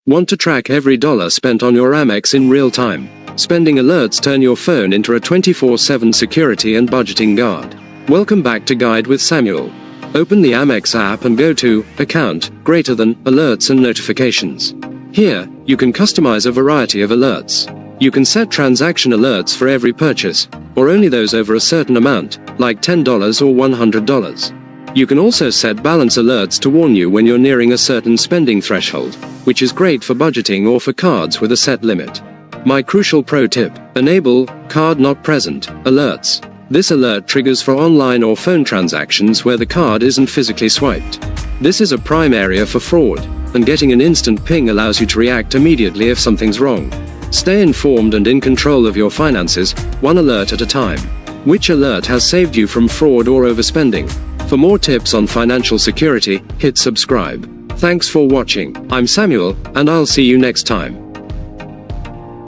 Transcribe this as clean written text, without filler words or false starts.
Want to track every dollar spent on your Amex in real time? Spending alerts turn your phone into a 24/7 security and budgeting guard. Welcome back to Guide with Samuel. Open the Amex app and go to Account, greater than, Alerts and Notifications. Here, you can customize a variety of alerts. You can set transaction alerts for every purchase, or only those over a certain amount, like $10 or $100. You can also set balance alerts to warn you when you're nearing a certain spending threshold, which is great for budgeting or for cards with a set limit. My crucial pro tip: enable Card Not Present alerts. This alert triggers for online or phone transactions where the card isn't physically swiped. This is a prime area for fraud, and getting an instant ping allows you to react immediately if something's wrong. Stay informed and in control of your finances, one alert at a time. Which alert has saved you from fraud or overspending? For more tips on financial security, hit subscribe. Thanks for watching. I'm Samuel, and I'll see you next time.